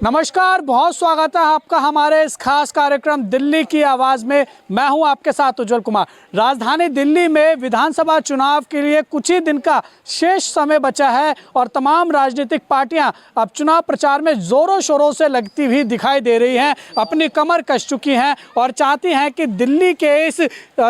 नमस्कार, बहुत स्वागत है आपका हमारे इस खास कार्यक्रम दिल्ली की आवाज़ में। मैं हूं आपके साथ उज्जवल कुमार। राजधानी दिल्ली में विधानसभा चुनाव के लिए कुछ ही दिन का शेष समय बचा है और तमाम राजनीतिक पार्टियां अब चुनाव प्रचार में ज़ोरों शोरों से लगती हुई दिखाई दे रही हैं, अपनी कमर कस चुकी हैं और चाहती हैं कि दिल्ली के इस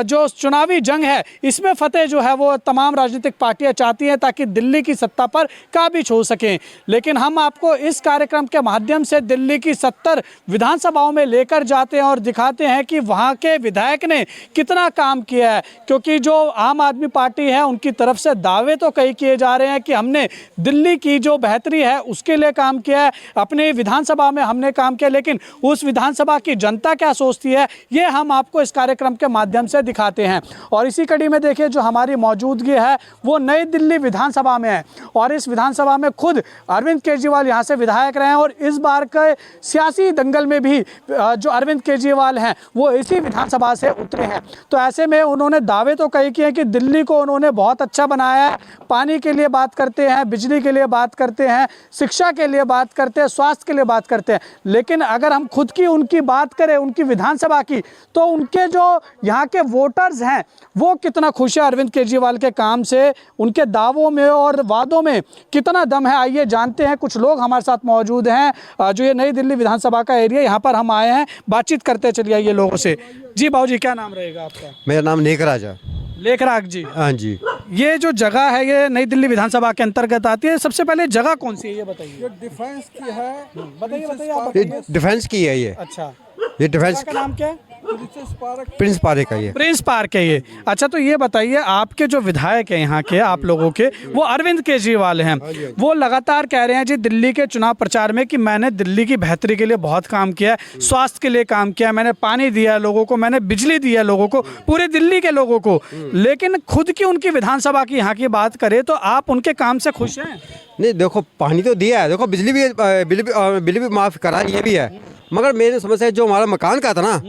जो चुनावी जंग है इसमें फतेह जो है वो तमाम राजनीतिक पार्टियाँ चाहती हैं ताकि दिल्ली की सत्ता पर काबिज हो सकें। लेकिन हम आपको इस कार्यक्रम के माध्यम से दिल्ली की 70 विधानसभाओं में लेकर जाते हैं और दिखाते हैं कि वहां के विधायक ने कितना काम किया है, क्योंकि जो आम आदमी पार्टी है उनकी तरफ से दावे तो कई किए जा रहे हैं कि हमने दिल्ली की जो बेहतरी है उसके लिए काम किया है, अपनी विधानसभा में हमने काम किया, लेकिन उस विधानसभा की जनता क्या सोचती है ये हम आपको इस कार्यक्रम के माध्यम से दिखाते हैं। और इसी कड़ी में देखिए जो हमारी मौजूदगी है वो नई दिल्ली विधानसभा में है और इस विधानसभा में खुद अरविंद केजरीवाल यहाँ से विधायक रहे हैं और इस बार के सियासी दंगल में भी जो अरविंद केजरीवाल हैं वो इसी विधानसभा से उतरे हैं। तो ऐसे में उन्होंने दावे तो कई किए कि दिल्ली को उन्होंने बहुत अच्छा बनाया है। पानी के लिए बात करते हैं, बिजली के लिए बात करते हैं, शिक्षा के लिए बात करते हैं, स्वास्थ्य के लिए बात करते हैं। लेकिन अगर हम खुद की उनकी बात करें, उनकी विधानसभा की, तो उनके जो यहाँ के वोटर्स हैं वो कितना खुश है अरविंद केजरीवाल के काम से, उनके दावों में और वादों में कितना दम है, आइए जानते हैं। कुछ लोग हमारे साथ मौजूद हैं जो ये नई दिल्ली विधानसभा का एरिया, यहाँ पर हम आए हैं, बातचीत करते चलिए आइए लोगों से। जी बाबू जी, क्या नाम रहेगा आपका? मेरा नाम नेकराज है। लेखराज जी। हाँ जी। ये जो जगह है ये नई दिल्ली विधानसभा के अंतर्गत आती है। सबसे पहले जगह कौन सी है ये बताइए। ये डिफेंस की है। बताइए आप ये बताइए। डिफेंस की है ये। अच्छा, ये डिफेंस जगह का नाम क्या है? प्रिंस पार्क है ये। प्रिंस पार्क है ये। अच्छा, तो ये बताइए आपके जो विधायक हैं यहाँ के, आप लोगों के, वो अरविंद केजरीवाल हैं। वो लगातार कह रहे हैं जी दिल्ली के चुनाव प्रचार में कि मैंने दिल्ली की बेहतरी के लिए बहुत काम किया है, स्वास्थ्य के लिए काम किया है, मैंने पानी दिया है लोगों को, मैंने बिजली दी है लोगों को, पूरे दिल्ली के लोगों को। लेकिन खुद की उनकी विधानसभा की यहाँ की बात करें तो आप उनके काम से खुश हैं? नहीं, देखो पानी तो दिया है, देखो बिजली भी माफ़ करा, ये भी है, मगर मेरी समस्या जो हमारा मकान का था ना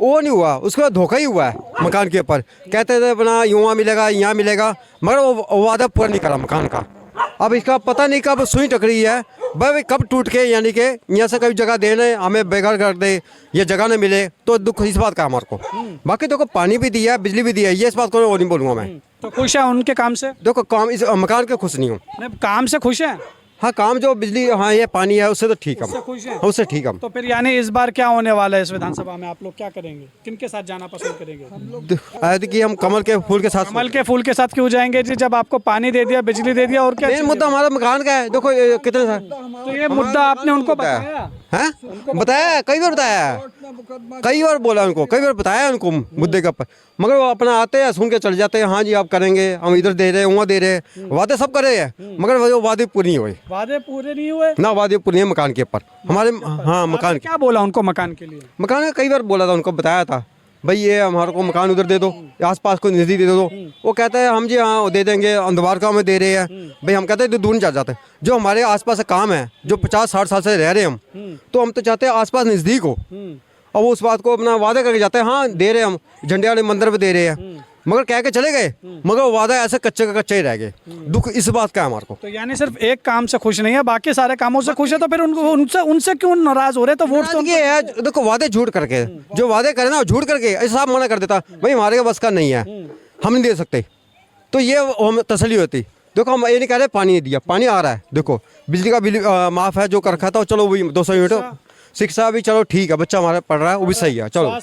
वो नहीं हुआ, उसके बाद धोखा ही हुआ है मकान के ऊपर। कहते थे अपना युवा मिलेगा, यहाँ मिलेगा, मगर वो वादा पूरा नहीं करा मकान का। अब इसका पता नहीं कब सुई टकरी है भाई, कब टूट के, यानी कि यहाँ से कभी जगह देने हमें बेघर कर दे, ये जगह न मिले, तो दुख इस बात का हमारे को। बाकी देखो पानी भी दिया है, बिजली भी दिया है, ये इस बात को वो नहीं बोलूँगा मैं। तो खुश है उनके काम से? देखो काम इस मकान के खुश नहीं हूँ। काम से खुश है? हाँ, काम जो बिजली, हाँ ये पानी है, उससे तो ठीक उससे है, खुश हैं? उससे ठीक है। तो फिर यानी इस बार क्या होने वाला है इस विधानसभा में? आप लोग क्या करेंगे, किनके साथ जाना पसंद करेंगे? आए कि हम कमल के फूल के साथ। कमल के फूल के साथ क्यों जाएंगे जी, जब आपको पानी दे दिया, बिजली दे दिया, और क्या? मेन मुद्दा हमारा मकान का है। देखो ये कितने साल तो ये मुद्दा आपने उनको बताया? है, बताया, कई बार बताया, कई बार बोला उनको, कई बार बताया उनको मुद्दे के ऊपर, मगर वो अपना आते हैं, सुन के चले जाते हैं। हाँ जी आप करेंगे, हम इधर दे रहे हैं, वहाँ दे रहे हैं, वादे सब कर रहे हैं, मगर वो वादे पूरे नहीं हुए। वादे पूरे नहीं हुए ना, वादे पूरे नहीं मकान के ऊपर हमारे। हाँ, मकान क्या बोला उनको मकान के लिए? मकान का कई बार बोला था उनको, बताया था भाई ये हमारे को मकान उधर दे दो, आसपास को नजदीक दे दो। वो कहते हैं हम जी हाँ दे देंगे, अंधवार का में दे रहे हैं भाई। हम कहते हैं दूर नहीं जा जाते, जो हमारे आसपास का काम है, जो 50-60 साल से रह रहे हैं हम, तो हम तो चाहते हैं आसपास नज़दीक हो। और वो उस बात को अपना वादा करके जाते हैं, हाँ दे रहे हैं, हम झंडे वाले मंदिर में दे रहे हैं, मगर कह के चले गए, मगर वो वादा ऐसे कच्चे का कच्चे ही रह गए। दुख इस बात का है हमारे को। तो यानी सिर्फ एक काम से खुश नहीं है, बाकी सारे कामों से खुश है, तो फिर उनसे क्यों नाराज हो रहे? तो वोट तो ये है, देखो वादे झूठ करके, जो वादे करे ना झूठ करके ऐसा मना कर देता भाई हमारे बस का नहीं है, हम नहीं दे सकते, तो ये हम तसल्ली होती। देखो हम ये नहीं कह रहे पानी नहीं दिया, पानी आ रहा है, देखो बिजली का बिल माफ़ है, जो कर रखा था चलो वही 200 यूनिट, शिक्षा भी चलो ठीक है, बच्चा हमारा पढ़ रहा है वो भी सही है, चलो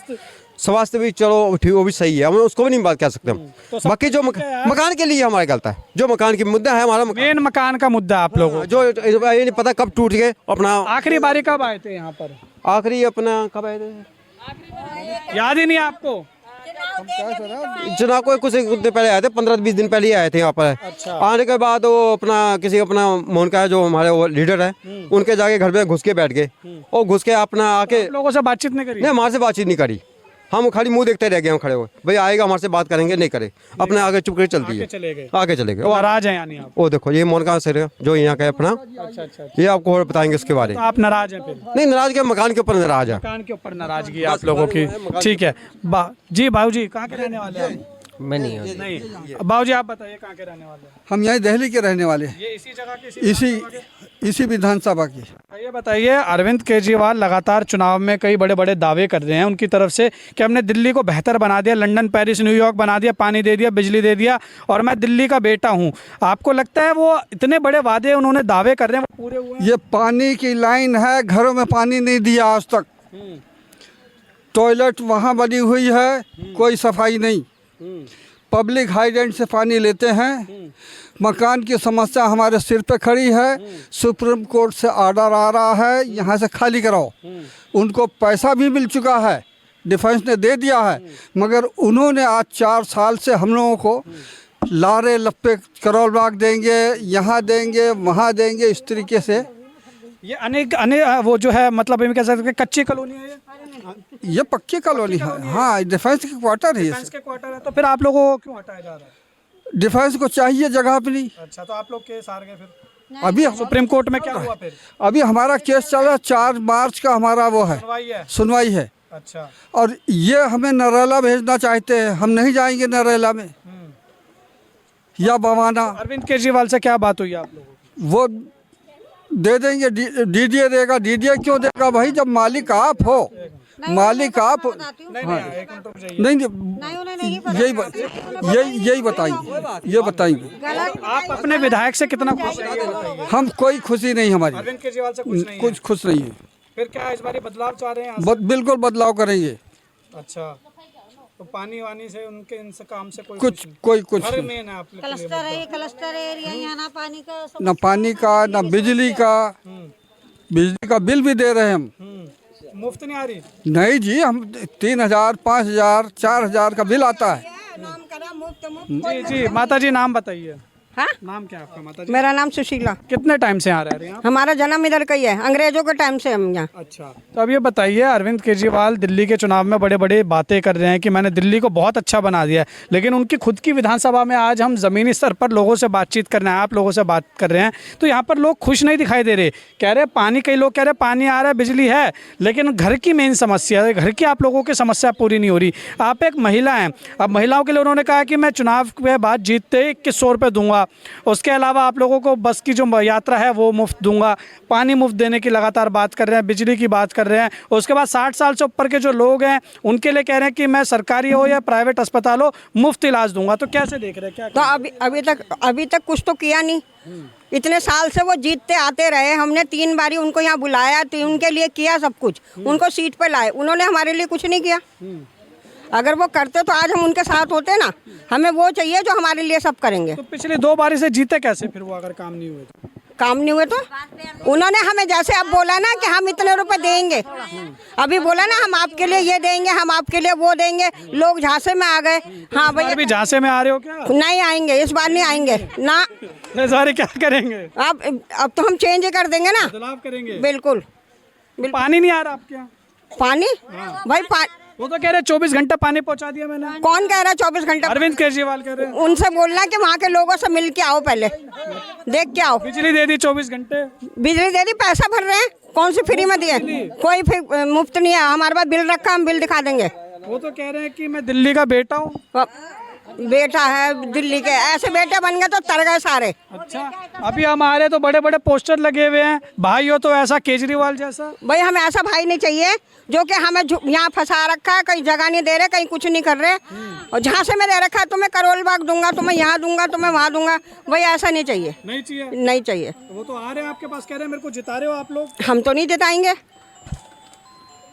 स्वास्थ्य भी चलो ठीक, वो भी सही है, हम उसको भी नहीं बात कह सकते हम। तो बाकी जो मकान के लिए हमारे गलत है, जो मकान की मुद्दा है हमारा, मेन मकान का मुद्दा आप लोगों जो ये नहीं पता कब टूट गए अपना। आखिरी बारी कब आए थे यहाँ पर? आखिरी अपना कब आए थे, याद ही नहीं आपको? चुनाव को कुछ दिन पहले आए थे, 15-20 दिन पहले ही आए थे यहाँ पर। अच्छा। आने के बाद वो अपना किसी अपना मोहन का जो हमारे वो लीडर है, उनके जाके घर में घुस के बैठ गए और घुस के अपना आके लोगों से बातचीत नहीं करी? नहीं, हमारे से बातचीत नहीं करी, हम खाली मुंह देखते रह गए, हम खड़े हुए भाई आएगा हमारे से बात करेंगे, नहीं करे, अपने आगे चुप कर चलती है, आगे चले गए। नाराज हैं यानी आप? वो देखो ये मोहन का सर जो यहाँ का अपना, अच्छा, ये आपको और बताएंगे इसके बारे में। आप नाराज हैं फिर? नहीं, नाराज के मकान के ऊपर नाराज है, मकान के ऊपर नाराजगी आप लोगों की, ठीक है। जी बाबू जी, कहाँ के रहने वाले हैं? मैं नहीं हूँ। नहीं, बाबू जी आप बताइए कहाँ के रहने वाले हैं? हम यहाँ दिल्ली के रहने वाले हैं। ये इसी जगह के? इसी इसी विधानसभा की। ये बताइए, अरविंद केजरीवाल लगातार चुनाव में कई बड़े बड़े दावे कर रहे हैं उनकी तरफ से कि हमने दिल्ली को बेहतर बना दिया, लंदन पेरिस न्यूयॉर्क बना दिया, पानी दे दिया, बिजली दे दिया और मैं दिल्ली का बेटा हूं। आपको लगता है वो इतने बड़े वादे उन्होंने दावे कर रहे हैं वो पूरे हुए हैं? ये पानी की लाइन है, घरों में पानी नहीं दिया आज तक। टॉयलेट वहाँ बनी हुई है, कोई सफाई नहीं। पब्लिक हाइडेंट से पानी लेते हैं। मकान की समस्या हमारे सिर पे खड़ी है। सुप्रीम कोर्ट से ऑर्डर आ रहा है यहाँ से खाली कराओ। उनको पैसा भी मिल चुका है, डिफेंस ने दे दिया है, मगर उन्होंने आज 4 साल से हम लोगों को लारे लप्पे करोल बाग देंगे, यहाँ देंगे, वहाँ देंगे, इस तरीके से। ये अनेक वो जो है मतलब कह सकते हैं कच्ची कॉलोनी है ये पक्की कॉलोनी है। हाँ, डिफेंस के क्वार्टर है। डिफेंस के क्वार्टर है, तो फिर आप लोगों को क्यों हटाया जा रहा है? डिफेंस को चाहिए जगह अपनी। अच्छा, तो आप लोग केस हार गए फिर? अभी सुप्रीम कोर्ट में क्या हुआ फिर? अभी हमारा केस चल रहा है, 4 मार्च का हमारा वो है, सुनवाई है। अच्छा, और ये हमें नरेला भेजना चाहते हैं, हम नहीं जाएंगे नरेला में या बवाना। अरविंद केजरीवाल से क्या बात हुई आप लोगों की? वो दे देंगे, डीडीए देगा। डीडीए क्यों देगा भाई, जब मालिक आप हो, मालिक आप। नहीं, यही बताएंगे, ये बताएंगे। आप अपने विधायक से कितना खुश हैं ये बताइए। हम कोई खुशी नहीं हमारी, अरविंद केजरीवाल से खुश नहीं कुछ है। खुश नहीं है। फिर क्या इस बार बदलाव चाह रहे हैं? बिल्कुल बदलाव करेंगे। अच्छा, तो पानी वानी से उनके इनसे काम से कुछ हर मेन है आप लोग के लिए। क्लस्टर एरिया यहाँ ना पानी का ना पानी का, ना बिजली का। बिजली का बिल भी दे रहे हैं हम। मुफ्त नहीं आ रही? नहीं जी, हम 3000, 5000, 4000 का बिल आता है। नाम करा मुफ्त जी जी, माता जी नाम बताइए। हाँ? नाम क्या है आपका माता जी? मेरा नाम सुशीला। कितने टाइम से आ रहे हैं आप? हमारा जन्म इधर का ही है, अंग्रेजों के टाइम से हम यहाँ। अच्छा, तो अब ये बताइए, अरविंद केजरीवाल दिल्ली के चुनाव में बड़े बड़े बातें कर रहे हैं कि मैंने दिल्ली को बहुत अच्छा बना दिया है, लेकिन उनकी खुद की विधानसभा में आज हम ज़मीनी स्तर पर लोगों से बातचीत कर रहे हैं, आप लोगों से बात कर रहे हैं, तो यहाँ पर लोग खुश नहीं दिखाई दे रहे। कह रहे पानी, कई लोग कह रहे पानी आ रहा है, बिजली है, लेकिन घर की मेन समस्या है, घर की आप लोगों की समस्या पूरी नहीं हो रही। आप एक महिला हैं, अब महिलाओं के लिए उन्होंने कहा कि मैं चुनाव के बाद जीतते 2100 रुपये दूंगा, उसके अलावा आप लोगों को बस की जो यात्रा है वो मुफ्त दूंगा, पानी मुफ्त देने की लगातार बात कर रहे हैं, बिजली की बात कर रहे हैं। उसके बाद 60 साल से ऊपर के जो लोग हैं उनके लिए कह रहे हैं कि मैं सरकारी हो या प्राइवेट अस्पताल हो मुफ्त इलाज दूंगा। तो कैसे देख रहे हैं, क्या तो अभी तक कुछ तो किया नहीं। इतने साल से वो जीतते आते रहे, हमने 3 बारी उनको यहाँ बुलाया, तो उनके लिए किया सब कुछ, उनको सीट पे लाए, उन्होंने हमारे लिए कुछ नहीं किया। अगर वो करते तो आज हम उनके साथ होते ना। हमें वो चाहिए जो हमारे लिए सब करेंगे। तो पिछली 2 बारी से जीते कैसे फिर वो, अगर काम नहीं हुए तो? काम नहीं हुए तो उन्होंने हमें जैसे अब बोला ना कि हम इतने रुपए देंगे, अभी बोला ना हम आपके लिए ये देंगे, हम आपके लिए वो देंगे, लोग झांसे में आ गए। हाँ भैया, भी झांसे में आ रहे हो क्या? नहीं आएंगे, इस बार नहीं आएंगे ना। सारे क्या करेंगे? अब तो हम चेंज कर देंगे ना, बदलाव करेंगे। बिल्कुल। पानी नहीं आ रहा आपके यहाँ? पानी भाई वो तो कह रहे 24 घंटा पानी पहुंचा दिया मैंने। कौन कह रहा है 24 घंटा? अरविंद केजरीवाल कह रहे हैं। उनसे बोलना कि वहाँ के लोगों से मिल के आओ, पहले देख के आओ। बिजली दे दी 24 घंटे, बिजली दे दी, पैसा भर रहे हैं, कौन सी फ्री में दिए? कोई फिर मुफ्त नहीं है। हमारे पास बिल रखा, हम बिल दिखा देंगे। वो तो कह रहे हैं कि मैं दिल्ली का बेटा हूँ। बेटा है दिल्ली के, ऐसे बेटे बन गए तो तर गए सारे। अच्छा, अभी हमारे तो बड़े बड़े पोस्टर लगे हुए हैं, भाई हो तो ऐसा केजरीवाल जैसा। भाई हमें ऐसा भाई नहीं चाहिए जो कि हमें यहाँ फंसा रखा है, कहीं जगह नहीं दे रहे, कहीं कुछ नहीं कर रहे, और जहाँ से मैं दे रखा है तुम्हें करोल बाग दूंगा, तुम्हें यहाँ दूंगा, तुम्हें वहाँ दूंगा। भाई ऐसा नहीं चाहिए, नहीं चाहिए, नहीं चाहिए। वो तो आ रहे हैं आपके पास, कह रहे हैं मेरे को जिता रहे हो आप लोग। हम तो नहीं जिताएंगे,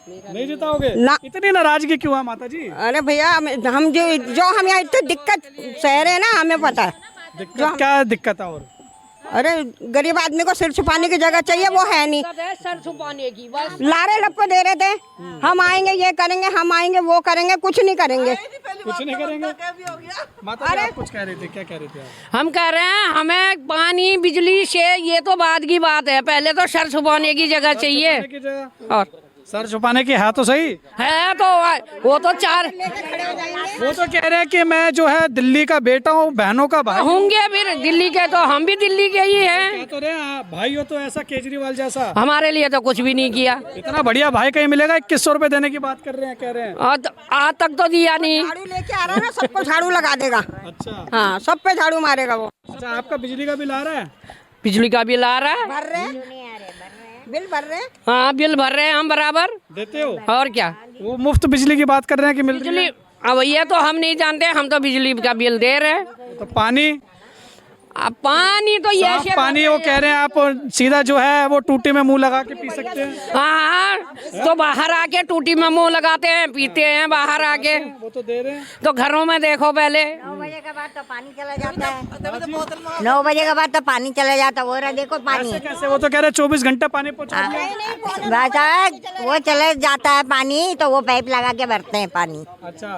नहीं जिताओगे ना। इतनी नाराजगी क्यों है माता जी? अरे भैया हम जो हम यहाँ इतनी दिक्कत सह रहे हैं ना, हमें पता है। क्या दिक्कत है? और अरे गरीब आदमी को सिर छुपाने की जगह चाहिए, वो है नहीं। सर छुपाने की बस लारे लप्पे दे रहे थे, हम आएंगे ये करेंगे, हम आएंगे वो करेंगे, कुछ नहीं करेंगे। कुछ नहीं करेंगे। माता जी आप कुछ कह रहे थे, क्या कह रहे थे आप? हम कह रहे हैं हमें पानी बिजली से ये तो बाद की बात है, पहले तो सर छुपाने की जगह चाहिए। और सर छुपाने की है तो सही है तो वो तो 4 वो तो कह रहे हैं कि मैं जो है दिल्ली का बेटा हूँ, बहनों का भाई होंगे, फिर दिल्ली के तो हम भी दिल्ली के ही हैं। कह तो रहे भाई हो तो ऐसा केजरीवाल जैसा। हमारे लिए तो कुछ भी नहीं किया। इतना बढ़िया भाई कहीं मिलेगा? 2100 रुपए देने की बात कर रहे हैं, कह रहे हैं। आज तक तो दिया नहीं। झाड़ू लेके आ रहा है ना, सबको झाड़ू लगा देगा। अच्छा, हाँ, सब पे झाड़ू मारेगा वो। अच्छा, आपका बिजली का बिल आ रहा है? बिजली का बिल आ रहा है। भर रहे बिल भर रहे। हाँ बिल भर रहे हैं हम बराबर। देते हो? और क्या, वो मुफ्त बिजली की बात कर रहे हैं कि मिल रही है? बिजली अब ये तो हम नहीं जानते, हम तो बिजली का बिल दे रहे हैं। तो पानी, अब पानी तो साफ ये पानी वो कह रहे हैं आप सीधा जो है वो टूटी में मुंह लगा के पी सकते हैं। हाँ तो बाहर आके टूटी में मुंह लगाते हैं, पीते हैं बाहर आके। वो तो दे रहे हैं। तो घरों में देखो पहले 9 बजे के बाद तो पानी चला जाता है। 9 बजे के बाद तो पानी चला जाता है। वो रहा देखो पानी। ऐसे कैसे? वो तो कह रहे 24 घंटे पानी पहुंचा दिया। बात है, वो चले जाता है पानी तो वो पाइप लगा के भरते हैं पानी। अच्छा,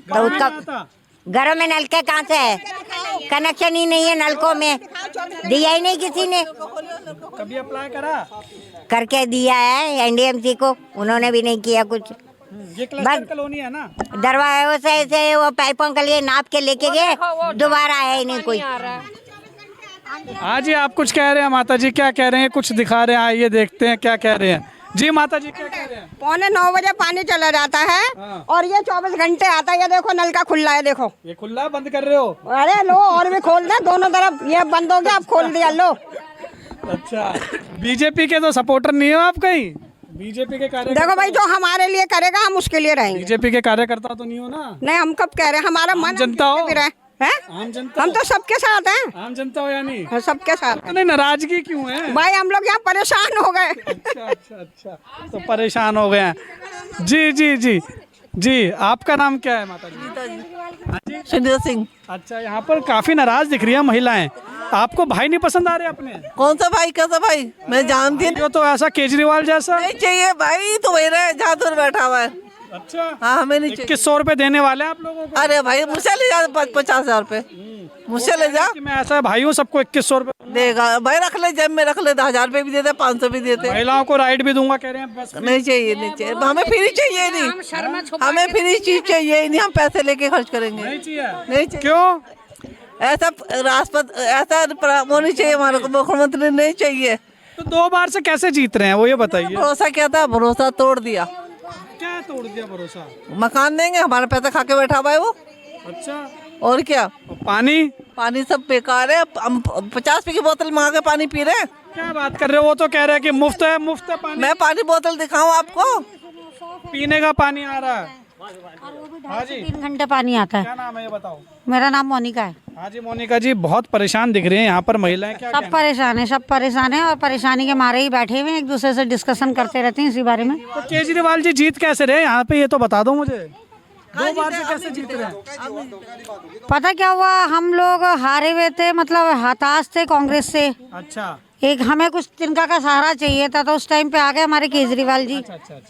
तो उसका घरों में नलके कहाँ से है? कनेक्शन ही नहीं है नलकों में, दिया ही नहीं किसी ने। कभी अप्लाई करा? करके दिया है एनडीएमसी को, उन्होंने भी नहीं किया कुछ। ये क्लस्टर कॉलोनी है ना? दरवाजे से ऐसे वो पाइपों के लिए नाप के लेके गए, दोबारा आया ही नहीं कोई। हाँ जी, आप कुछ कह रहे हैं माता जी, क्या कह रहे हैं? कुछ दिखा रहे हैं, आइए देखते हैं क्या कह रहे हैं। जी माता जी क्या कह रहे हैं? 8:45 बजे पानी चला जाता है और ये 24 घंटे आता है। ये देखो नल का खुला है, देखो। ये खुला बंद कर रहे हो? अरे लो और भी खोल दे दोनों तरफ, ये बंद हो गया अब खोल दिया लो। अच्छा, बीजेपी के तो सपोर्टर नहीं हो आप कहीं? बीजेपी के कार्यकर्ता? देखो भाई, जो हमारे लिए करेगा हम उसके लिए रहेंगे। बीजेपी के कार्यकर्ता तो नहीं हो ना? नहीं, हम कब कह रहे हैं, हमारा मन जनता हो? भी रहे हैं। आम जनता? हम तो सबके साथ हैं। आम जनता हो या नहीं? हाँ, सबके साथ। तो नहीं, नाराजगी क्यों है? भाई हम लोग यहाँ परेशान हो गए। अच्छा अच्छा अच्छा, तो परेशान हो गए हैं। जी जी जी जी, आपका नाम क्या है माता जी? सुनीता सिंह। अच्छा, यहाँ पर काफी नाराज दिख रही है महिलाएं। आपको भाई नहीं पसंद आ रहे अपने? कौन सा भाई, कैसा भाई? मैं जानती नहीं। जो तो ऐसा केजरीवाल जैसा। नहीं चाहिए भाई, तो वही रहे जहाँ दूर बैठा हुआ है। अच्छा, हाँ हमें नहीं चाहिए। 2100 रुपए देने वाले हैं आप लोगों को? अरे भाई मुझसे ले जा 50,000 रुपए, मुझसे ले जा। कि मैं ऐसा भाई हूँ, सबको 2100 रुपए देगा भाई, रख ले जेब में, रख ले। 1000 रुपए भी देते, 500 भी देते। महिलाओं को राइट भी दूंगा कह रहे हैं बस। नहीं चाहिए, नहीं चाहिए, हमें फ्री चाहिए नहीं, हमें फ्री चीज चाहिए ही नहीं। हम पैसे लेके खर्च करेंगे, नहीं चाहिए? नहीं चाहिए। क्यों? ऐसा राष्ट्रपति, ऐसा वो नहीं चाहिए हमारे को, मुख्यमंत्री नहीं चाहिए। तो 2 बार से कैसे जीत रहे हैं वो ये बताइए। भरोसा क्या था, भरोसा तोड़ दिया। क्या तोड़ दिया भरोसा? मकान देंगे, हमारा पैसा खा के बैठा हुआ है वो। अच्छा, और क्या, और पानी? पानी सब बेकार है। हम 50 रुपए की बोतल मंगा के पानी पी रहे हैं। क्या बात कर रहे हो? वो तो कह रहे हैं कि मुफ्त है, मुफ्त है पानी। मैं पानी बोतल दिखाऊं आपको? पीने का पानी आ रहा है। हाँ जी, 3 घंटे पानी आता है। क्या नाम है ये बताओ? मेरा नाम मोनिका है। हाँ जी मोनिका जी, बहुत परेशान दिख रही हैं यहाँ पर महिलाएं। क्या सब परेशान है, सब परेशान है और परेशानी के मारे ही बैठे हुए हैं, एक दूसरे से डिस्कशन करते रहते हैं इसी बारे में। तो केजरीवाल जी जीत कैसे रहे यहाँ पे, ये तो बता दो मुझे। 2 बार से कैसे जीत रहे हैं? पता क्या हुआ, हम लोग हारे हुए थे, मतलब हताश थे कांग्रेस से। अच्छा, एक हमें कुछ तिनका का सहारा चाहिए था, तो उस टाइम पे आ गए हमारे केजरीवाल जी।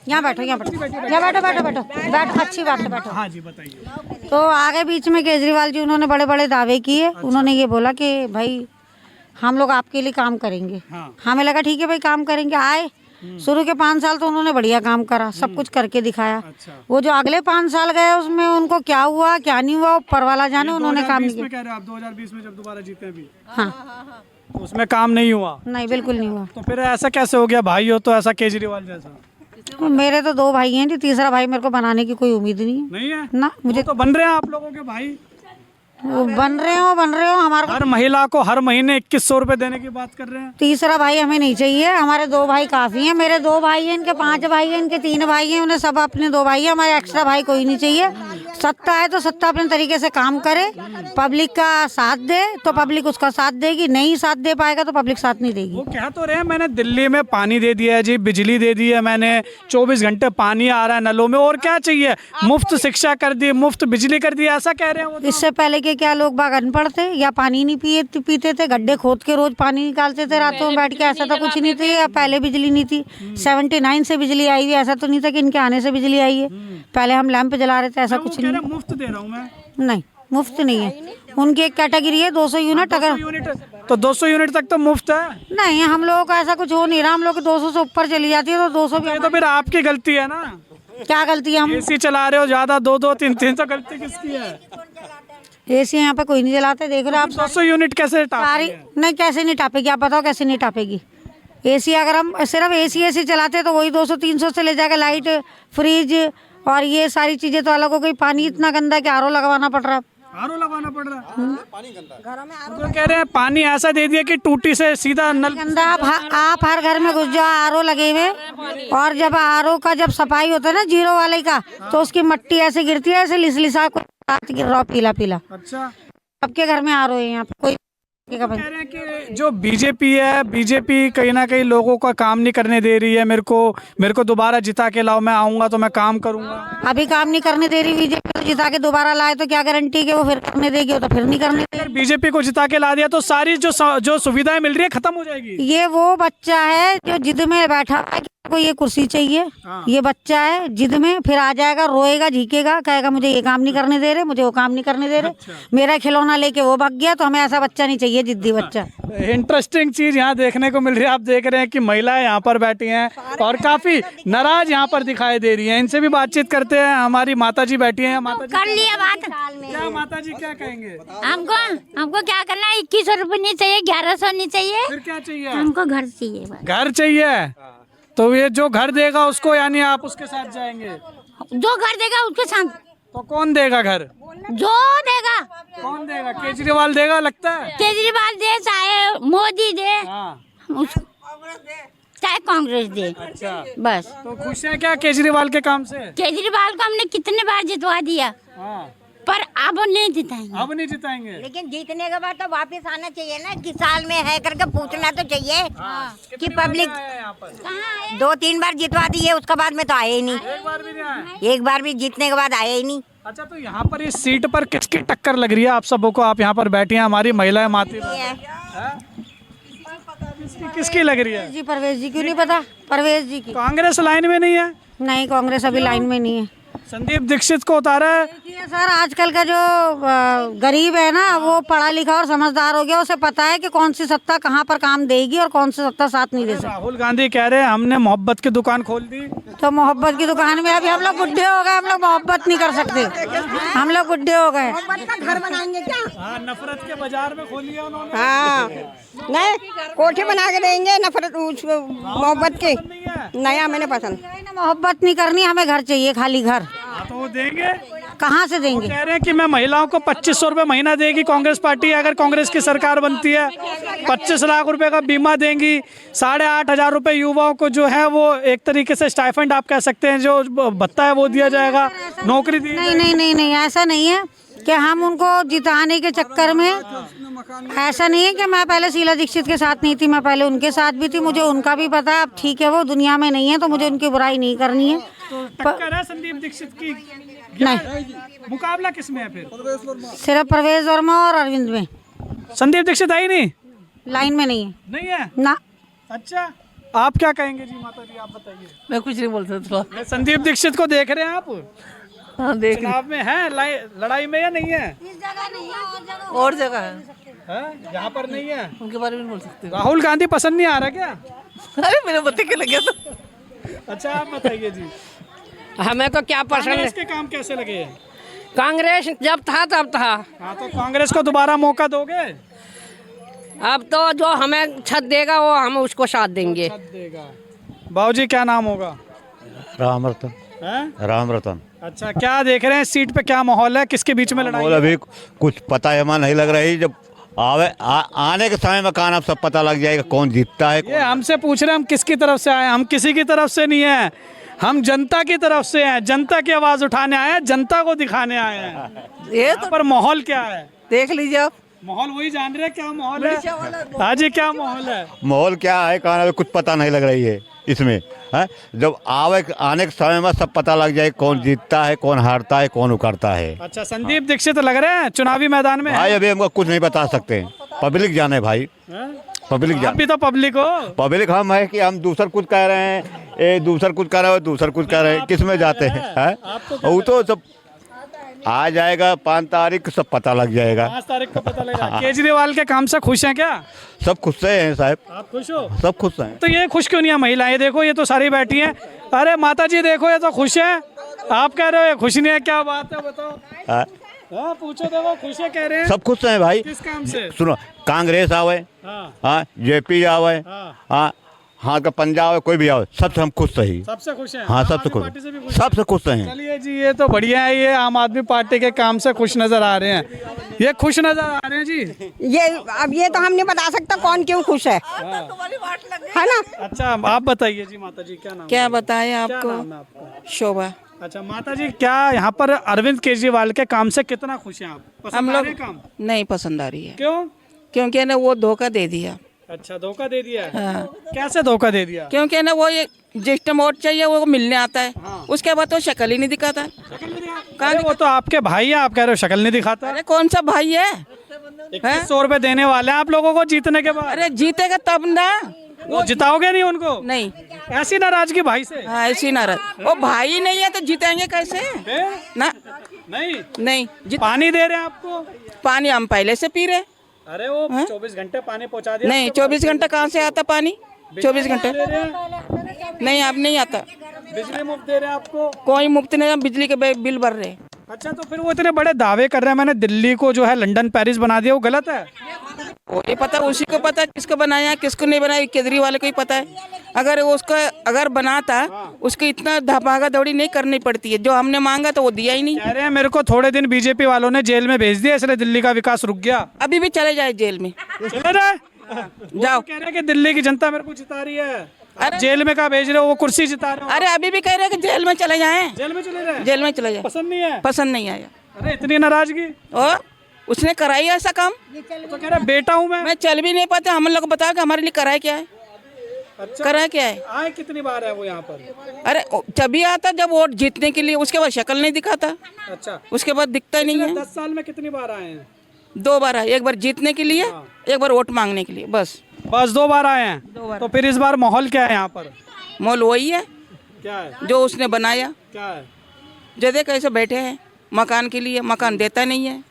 यहाँ बैठो, यहाँ बैठो, यहाँ बैठो, बैठो बैठो बैठो, अच्छी बात है, बैठो। हाँ जी बताइए। तो आगे बीच में केजरीवाल जी, उन्होंने बड़े बड़े दावे किए। उन्होंने ये बोला कि भाई हम लोग आपके लिए काम करेंगे। हमें लगा ठीक है भाई काम करेंगे। आए शुरू के 5 साल तो उन्होंने बढ़िया काम करा, सब कुछ करके दिखाया। वो जो अगले 5 साल गए उसमें उनको क्या हुआ क्या नहीं हुआ ऊपर वाला जाने, उन्होंने काम नहीं किया। कह रहे हैं आप 2020 में जब दोबारा जीते अभी, हाँ तो उसमें काम नहीं हुआ? नहीं, बिल्कुल नहीं हुआ। तो फिर ऐसा कैसे हो गया? भाई हो तो ऐसा केजरीवाल जैसा? मेरे तो 2 भाई हैं जी, तीसरा भाई मेरे को बनाने की कोई उम्मीद नहीं है। नहीं है ना, मुझे तो बन रहे हैं आप लोगों के भाई। वो बन रहे हो हमारे हर महिला को हर महीने 2100 रुपए देने की बात कर रहे हैं। तीसरा भाई हमें नहीं चाहिए, हमारे 2 भाई काफी हैं। मेरे 2 भाई हैं, इनके 5 भाई हैं, इनके 3 भाई हैं, उन्हें सब अपने 2 भाई हैं, हमारे एक्स्ट्रा भाई कोई नहीं चाहिए। सत्ता है तो सत्ता अपने तरीके से काम करे, पब्लिक का साथ दे तो पब्लिक उसका साथ देगी, नहीं साथ दे पाएगा तो पब्लिक साथ नहीं देगी। वो कह तो रहे हैं मैंने दिल्ली में पानी दे दिया है जी, बिजली दे दी है मैंने, 24 घंटे पानी आ रहा है नलों में, और क्या चाहिए? मुफ्त शिक्षा कर दी, मुफ्त बिजली कर दी, ऐसा कह रहे हैं वो तो। इससे पहले के क्या लोग बाग अनपढ़ थे या पानी नहीं पीते थे, गड्ढे खोद के रोज पानी निकालते थे रातों में बैठ के, ऐसा तो कुछ नहीं था। पहले बिजली नहीं थी, 79 से बिजली आई हुई, ऐसा तो नहीं था कि इनके आने से बिजली आई है। पहले हम लैंप जला रहे थे, ऐसा कुछ नहीं। मुफ्त दे रहा हूँ मैं? नहीं, मुफ्त नहीं है। उनकी एक कैटेगरी है 200 यूनिट, अगर तो 200 यूनिट तक तो मुफ्त है। नहीं, हम लोगों का ऐसा कुछ हो नहीं रहा। हम लोग 200 से ऊपर चली जाती है तो 200 भी। ये तो फिर आपकी गलती है ना। क्या गलती है? हम एसी चला रहे हो ज्यादा, 2-2, 3-3 तो गलती किसकी है? एसी यहाँ पे कोई नहीं जलाते, देख रहे हो आप। 200 यूनिट कैसे सारी नहीं, कैसे नहीं टापेगी आप बताओ, कैसे नहीं टापेगी? एसी अगर हम सिर्फ एसी चलाते तो वही 200-300 से ले जाएगा। लाइट, फ्रिज और ये सारी चीज़ें तो अलग हो गई। पानी इतना गंदा कि आरओ लगवाना पड़ रहा है। आरओ लगवाना पड़ रहा है। तो कह रहे हैं पानी ऐसा दे दिया कि टूटी से सीधा नल। गंदा आप हर घर में घुस जाओ, आरओ लगे हुए, और जब आरओ का जब सफाई होता है ना जीरो वाले का, तो उसकी मट्टी ऐसे गिरती है, ऐसे लिसलिसा गिर रहा पीला पीला। अच्छा, सबके घर में आरओ है यहाँ पे, कोई कह रहे हैं कि जो बीजेपी है, बीजेपी कहीं ना कहीं लोगों का काम नहीं करने दे रही है। मेरे को दोबारा जिता के लाओ, मैं आऊंगा तो मैं काम करूंगा। अभी काम नहीं करने दे रही बीजेपी, तो जिता के दोबारा लाए तो क्या गारंटी कि वो फिर करने देगी, वो तो फिर नहीं करने अगर बीजेपी को जिता के ला दिया तो सारी जो सुविधाएं मिल रही है खत्म हो जाएगी। ये वो बच्चा है जो जिद में बैठा है कि को ये कुर्सी चाहिए, ये बच्चा है जिद में, फिर आ जाएगा, रोएगा, झीकेगा, कहेगा मुझे ये काम नहीं करने दे रहे, मुझे वो काम नहीं करने दे रहे, मेरा खिलौना लेके वो भाग गया। तो हमें ऐसा बच्चा नहीं चाहिए, जिद्दी बच्चा। इंटरेस्टिंग चीज यहाँ देखने को मिल रही है। आप देख रहे हैं कि महिलाएं यहाँ पर बैठी हैं और काफी नाराज यहाँ पर दिखाई दे रही हैं। इनसे भी बातचीत करते हैं। हमारी माता जी बैठी हैं। माता जी कर लिया बात। क्या माता जी क्या कहेंगे? हमको क्या करना है, 2100 रुपये नहीं चाहिए, 1100 नहीं चाहिए, फिर क्या चाहिए? हमको घर चाहिए बस। घर चाहिए। तो ये जो घर देगा उसको, यानी आप उसके साथ जाएंगे? जो घर देगा उसके साथ। तो कौन देगा घर? जो देगा। कौन देगा? केजरीवाल देगा लगता है? केजरीवाल दे, चाहे मोदी दे, चाहे कांग्रेस दे। अच्छा, बस। तो खुश है क्या केजरीवाल के काम से? केजरीवाल को हमने कितने बार जितवा दिया, पर अब नहीं जिताएंगे। अब नहीं जिताएंगे। लेकिन जीतने के बाद तो वापस आना चाहिए ना, कि साल में है करके पूछना तो चाहिए कि पब्लिक। 2-3 बार जितवा दिए, उसके बाद में तो आए ही नहीं। एक बार भी नहीं आए। एक बार भी जीतने के बाद आए ही नहीं। अच्छा, तो यहाँ पर इस सीट पर किसकी टक्कर लग रही है आप सबों को? आप यहाँ पर बैठी हैं, हमारी महिलाएं माती किसकी लग रही है? जी परवेज जी, क्यों नहीं पता? परवेज जी की। कांग्रेस लाइन में नहीं है? नहीं, कांग्रेस अभी लाइन में नहीं है। संदीप दीक्षित को उतारा है। देखिए सर, आजकल का जो गरीब है ना, वो पढ़ा लिखा और समझदार हो गया, उसे पता है कि कौन सी सत्ता कहाँ पर काम देगी और कौन सी सत्ता साथ नहीं दे सकती। राहुल गांधी कह रहे हैं हमने मोहब्बत की दुकान खोल दी। तो मोहब्बत की दुकान में अभी हम लोग बुढ़े हो गए, हम लोग मोहब्बत नहीं कर सकते, हम लोग बुढ़े हो गए। घर बनाएंगे क्या? हाँ, नफरत के बाजार में खोली है उन्होंने। हाँ, नहीं कोठी बना के देंगे नफरत मोहब्बत की। नया मैंने पसंद। मोहब्बत नहीं करनी, हमें घर चाहिए, खाली घर। तो वो देंगे? कहाँ से देंगे? कह रहे हैं कि मैं महिलाओं को 2500 रुपए महीना देगी कांग्रेस पार्टी, अगर कांग्रेस की सरकार बनती है। 25 लाख रुपए का बीमा देंगी। 8,500 रुपए युवाओं को जो है वो एक तरीके से स्टाइफंड आप कह सकते हैं, जो भत्ता है वो दिया जाएगा, नौकरी दी। नहीं नहीं नहीं नहीं, ऐसा नहीं है कि हम उनको जिताने के चक्कर में, ऐसा नहीं है कि मैं पहले शीला दीक्षित के साथ नहीं थी, मैं पहले उनके साथ भी थी, मुझे उनका भी पता है। अब ठीक है, वो दुनिया में नहीं है, तो मुझे उनकी बुराई नहीं करनी है। टक्कर है संदीप दीक्षित की? नहीं, मुकाबला किसमें है फिर? सिर्फ परवेज वर्मा और अरविंद में। संदीप दीक्षित आई नहीं? लाइन में नहीं है। नहीं है ना। अच्छा, आप क्या कहेंगे जी? माता जी आप बताइए। मैं कुछ नहीं बोल सकता। संदीप दीक्षित को देख रहे हैं आप? हाँ, देख चुनाव में है, लड़ाई में या नहीं है? और जगह है, यहाँ पर नहीं है। उनके बारे में नहीं बोल सकते। राहुल गांधी पसंद नहीं आ रहा क्या? अरे मेरे बत्ती के लगे तो। अच्छा, आप बताइए जी। हमें तो क्या पसंद है। कांग्रेस के काम कैसे लगे हैं? कांग्रेस जब था तब था। हाँ, तो कांग्रेस को दोबारा मौका दोगे? अब तो जो हमें छत देगा वो हम उसको साथ देंगे। बाबूजी क्या नाम होगा? राम रतन। हैं? राम रतन। अच्छा, क्या देख रहे हैं सीट पे, क्या माहौल है, किसके बीच में लड़ाई बोल है? अभी कुछ पता है, नहीं लग रही। जब आने के समय में कान अब सब पता लग जाएगा कौन जीतता है। ये हमसे पूछ रहे हैं हम किसकी तरफ से आए? हम किसी की तरफ से नहीं है, हम जनता की तरफ से हैं। जनता की आवाज उठाने आए हैं, जनता को दिखाने आए हैं। ये तो पर माहौल क्या है देख लीजिए आप। माहौल वही जान रहे हैं क्या माहौल है। हाजी क्या माहौल है? माहौल क्या है, कान अभी कुछ पता नहीं लग रही है इसमें है। जब आने के समय में सब पता लग जाए कौन जीतता है, कौन हारता है, कौन उकरता है। अच्छा, संदीप दीक्षित लग रहे हैं चुनावी मैदान में? भाई अभी हमको कुछ नहीं बता सकते, पब्लिक जाने भाई, पब्लिक आप जाने। भी तो पब्लिक हो। पब्लिक हम है कि हम दूसर कुछ कह रहे हैं, ये दूसर कुछ कह रहे हो, दूसर कुछ कह रहे हैं, किस में जाते हैं? वो तो सब आ जाएगा 5 तारीख, सब पता लग जाएगा। 5 तारीख को पता लगेगा। केजरीवाल के काम से खुश हैं क्या? सब खुश से हैं साहब, आप खुश हो? सब खुश हैं। तो ये खुश क्यों नहीं है महिलाएं? देखो ये तो सारी बैठी हैं। अरे माता जी देखो, ये तो खुश है। आप कह रहे हो ये खुश नहीं है, क्या बात है बताओ? हाँ, हाँ, पूछो देखो, खुश है कह रहे हैं। सब खुश हैं भाई। किस काम से? सुनो, कांग्रेस आवे, हाँ, हाँ, जेपी आवे, हाँ। हाँ, हाँ का पंजाब कोई भी आओ सबसे हम खुश रही। सबसे खुश हैं? हाँ आम सबसे आदमी खुश, पार्टी से भी खुश हैं? सबसे खुश हैं। चलिए जी, ये तो बढ़िया है, ये आम आदमी पार्टी के काम से खुश नजर आ रहे हैं, ये खुश नजर आ रहे हैं जी। ये अब ये तो हम नहीं बता सकता कौन क्यों खुश है ना। अच्छा आप बताइए जी, माता जी क्या नाम? क्या बताएं क्या आपको? नाम है आपका? शोभा। अच्छा माता जी, क्या यहाँ पर अरविंद केजरीवाल के काम से कितना खुश हैं आप? पसंद हम आ लोग रहे हैं काम? नहीं पसंद आ रही है, क्यों? क्योंकि ना वो धोखा दे दिया। अच्छा धोखा दे दिया है? हाँ। कैसे धोखा दे दिया? क्योंकि ना वो ये जिस टाइम वोट चाहिए वो मिलने आता है, उसके बाद तो शक्ल ही नहीं दिखाता। अरे वो तो आपके भाई है, आप कह रहे हो शक्ल नहीं दिखाता। अरे कौन सा भाई है? 2100 रुपए देने वाले हैं आप लोगों को जीतने के बाद। अरे जीतेगा तब ना। वो जिताओगे नहीं उनको? नहीं। ऐसी नाराजगी भाई से? हाँ ऐसी नाराज, वो भाई नहीं है तो जीतेंगे कैसे? ना नहीं नहीं पानी दे रहे हैं आपको? पानी हम पहले से पी रहे। अरे वो 24 घंटे पानी पहुंचा दिया? नहीं 24 घंटा कहाँ से आता पानी? 24 घंटे दे रहे हैं? नहीं, अब नहीं आता। बिजली मुफ्त दे रहे हैं आपको? कोई मुफ्त नहीं, हम बिजली के बिल भर रहे। अच्छा तो फिर वो इतने बड़े दावे कर रहे हैं, मैंने दिल्ली को जो है लंदन पेरिस बना दिया, वो गलत है? वो ये पता, उसी को पता किसको बनाया किसको नहीं बनाया, केजरीवाल को ही पता है। अगर उसका अगर बनाता उसको इतना भागा दौड़ी नहीं करनी पड़ती है, जो हमने मांगा तो वो दिया ही नहीं। कह रहे हैं मेरे को थोड़े दिन बीजेपी वालों ने जेल में भेज दिया, इसलिए दिल्ली का विकास रुक गया। अभी भी चले जाए जेल में, चले जाए? जाओ। कह रहे हैं कि दिल्ली की जनता मेरे को जिता रही है, आप जेल में कहा भेज रहे हो, वो कुर्सी जिता रहे हो। अरे अभी भी कह रहे हैं कि जेल में चले जाएं। जेल में चले जाए? जेल में चले जाए। पसंद नहीं है? पसंद नहीं आया। अरे इतनी नाराजगी? और उसने कराई ऐसा काम? तो कह रहा बेटा हूँ मैं। मैं चल भी नहीं पाता, हम लोग को बताओ कि हमारे लिए कराया क्या है? अच्छा कराया क्या है? आए कितनी बार है वो यहाँ पर? अरे तभी आता जब वोट जीतने के लिए, उसके बाद शक्ल नहीं दिखाता, अच्छा उसके बाद दिखता ही नहीं है। 10 साल में कितनी बार आए हैं? 2 बार आए, एक बार जीतने के लिए, एक बार वोट मांगने के लिए, बस। बस 2 बार आए हैं? तो फिर इस बार माहौल क्या है यहाँ पर? मोल वही है क्या है? जो उसने बनाया। क्या है? जैसे कैसे बैठे हैं मकान के लिए, मकान देता नहीं है,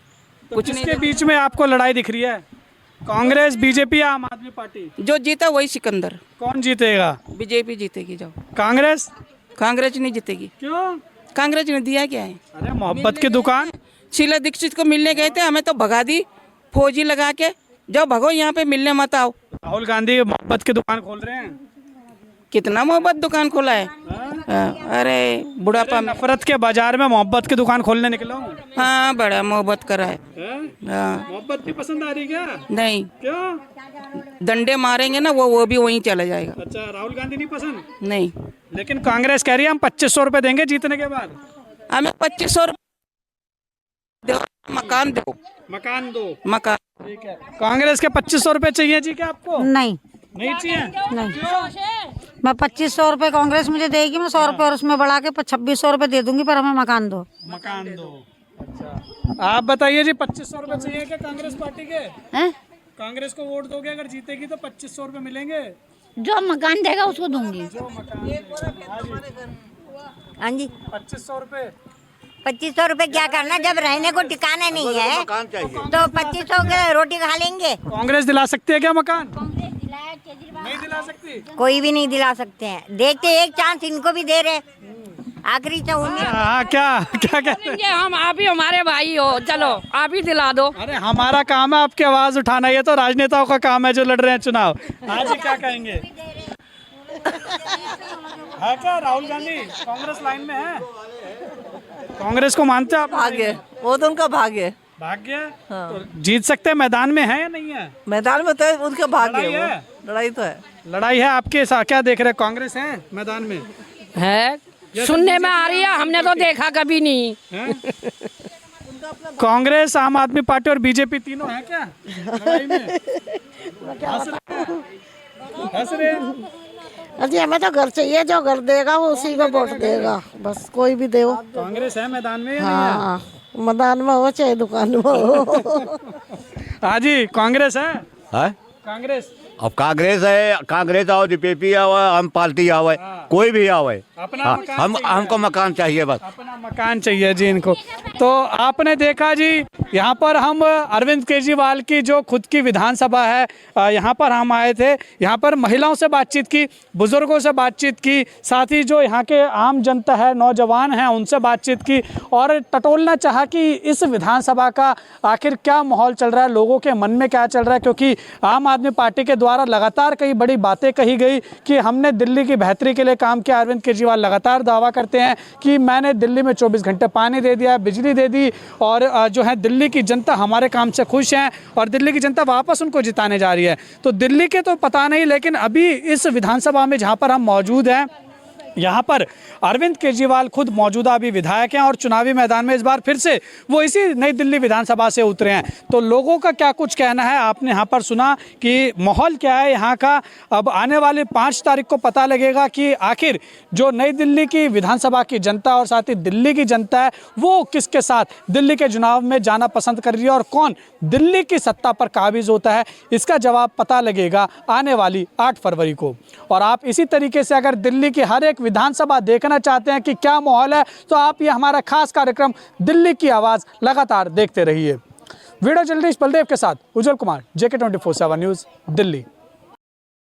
तो कुछ किसके नहीं। बीच में आपको लड़ाई दिख रही है? कांग्रेस, बीजेपी या आम आदमी पार्टी? जो जीता वही सिकंदर। कौन जीतेगा? बीजेपी जीतेगी। जाओ। कांग्रेस? कांग्रेस नहीं जीतेगी। क्यों? कांग्रेस ने दिया क्या है? अरे मोहब्बत की दुकान। शीला दीक्षित को मिलने गए थे, हमें तो भगा दी फौजी लगा के। जाओ भगो, यहाँ पे मिलने मत आओ। राहुल गांधी मोहब्बत की दुकान खोल रहे हैं? कितना मोहब्बत दुकान खोला है। अरे बुढ़ापा में। नफरत के बाजार में मोहब्बत की दुकान खोलने निकला हूँ। हाँ बड़ा मोहब्बत करा है। हाँ। मोहब्बत नहीं पसंद आ रही क्या? नहीं, क्यों? डंडे मारेंगे ना वो भी वहीं चला जाएगा। अच्छा राहुल गांधी नहीं पसंद? नहीं, लेकिन कांग्रेस कह रही है हम 2500 रुपए देंगे जीतने के बाद। हमें 2500 दो, मकान दो। मकान दो। मकान। ठीक है, कांग्रेस के 2500 रुपए चाहिए जी क्या आपको? नहीं नहीं चाहिए? नहीं, मैं 2500 रुपये कांग्रेस मुझे देगी, मैं 100 रुपये और उसमें बढ़ा के 2600 रुपये दे दूंगी, पर हमें मकान दो। मकान दो। अच्छा आप बताइए जी, 2500 रुपए चाहिए क्या कांग्रेस पार्टी के? हैं? कांग्रेस को वोट दोगे अगर जीतेगी तो 2500 रुपए मिलेंगे? जो मकान देगा उसको दूंगी। जो मकान हाँ जी 2500 रुपए। 2500 रुपए क्या करना, जब रहने को ठिकाना नहीं है तो 2500 के रोटी खा लेंगे। कांग्रेस दिला सकती है क्या मकान? नहीं दिला सकती? कोई भी नहीं दिला सकते हैं, देखते एक चांस इनको भी दे रहे, आखिरी तो उन्हीं। हाँ क्या क्या कहते हैं? ये हम आप ही हमारे भाई हो, चलो आप ही दिला दो। अरे हमारा काम है आपकी आवाज उठाना, ये तो राजनेताओं का काम है जो लड़ रहे हैं चुनाव। आज क्या कहेंगे? है क्या राहुल गांधी कांग्रेस लाइन में है? कांग्रेस को मानते हैं आप? भाग्य, वो तो उनका भाग्य। भाग्य? तो जीत सकते हैं, मैदान में है या नहीं है? मैदान में तो उनका भाग्य लड़ाई है? लड़ाई तो है। लड़ाई है आपके साथ, क्या देख रहे हैं? कांग्रेस है मैदान में? है सुनने में आ रही है, हमने तो देखा कभी नहीं। कांग्रेस, आम आदमी पार्टी और बीजेपी तीनों है क्या लड़ाई में? हंस रहे हैं? अजी हमें तो घर चाहिए, जो घर देगा वो उसी को वोट देगा, बस कोई भी दे। कांग्रेस है मैदान में या हाँ, मैदान में हो चाहे दुकान में हो। हाँ जी कांग्रेस है? है कांग्रेस अब कांग्रेस है, कांग्रेस आओ, बीजेपी आओ, हम पार्टी आओ, कोई भी आओ, अपना हाँ, मकान हम चाहिए। हमको मकान चाहिए बस। अपना मकान चाहिए जी इनको। तो आपने देखा जी, यहाँ पर हम अरविंद केजरीवाल की जो खुद की विधानसभा है, यहाँ पर हम आए थे। यहाँ पर महिलाओं से बातचीत की, बुजुर्गों से बातचीत की, साथ ही जो यहाँ के आम जनता है, नौजवान हैं, उनसे बातचीत की और टटोलना चाहा कि इस विधानसभा का आखिर क्या माहौल चल रहा है, लोगों के मन में क्या चल रहा है, क्योंकि आम आदमी पार्टी के द्वारा द्वारा लगातार कई बड़ी बातें कही गई कि हमने दिल्ली की बेहतरी के लिए काम किया। अरविंद केजरीवाल लगातार दावा करते हैं कि मैंने दिल्ली में 24 घंटे पानी दे दिया, बिजली दे दी, और जो है दिल्ली की जनता हमारे काम से खुश है और दिल्ली की जनता वापस उनको जिताने जा रही है। तो दिल्ली के तो पता नहीं, लेकिन अभी इस विधानसभा में जहाँ पर हम मौजूद हैं, यहाँ पर अरविंद केजरीवाल खुद मौजूदा अभी विधायक हैं और चुनावी मैदान में इस बार फिर से वो इसी नई दिल्ली विधानसभा से उतरे हैं। तो लोगों का क्या कुछ कहना है आपने यहाँ पर सुना कि माहौल क्या है यहाँ का। अब आने वाली 5 तारीख को पता लगेगा कि आखिर जो नई दिल्ली की विधानसभा की जनता और साथ ही दिल्ली की जनता है वो किसके साथ दिल्ली के चुनाव में जाना पसंद कर रही है और कौन दिल्ली की सत्ता पर काबिज होता है। इसका जवाब पता लगेगा आने वाली 8 फरवरी को। और आप इसी तरीके से अगर दिल्ली की हर एक विधानसभा देखना चाहते हैं कि क्या माहौल है, तो आप ये हमारा खास कार्यक्रम दिल्ली की आवाज़ लगातार देखते रहिए। वीडियो जर्नलिस्ट बलदेव के साथ उज्जवल कुमार, JK 24/7 न्यूज़, दिल्ली।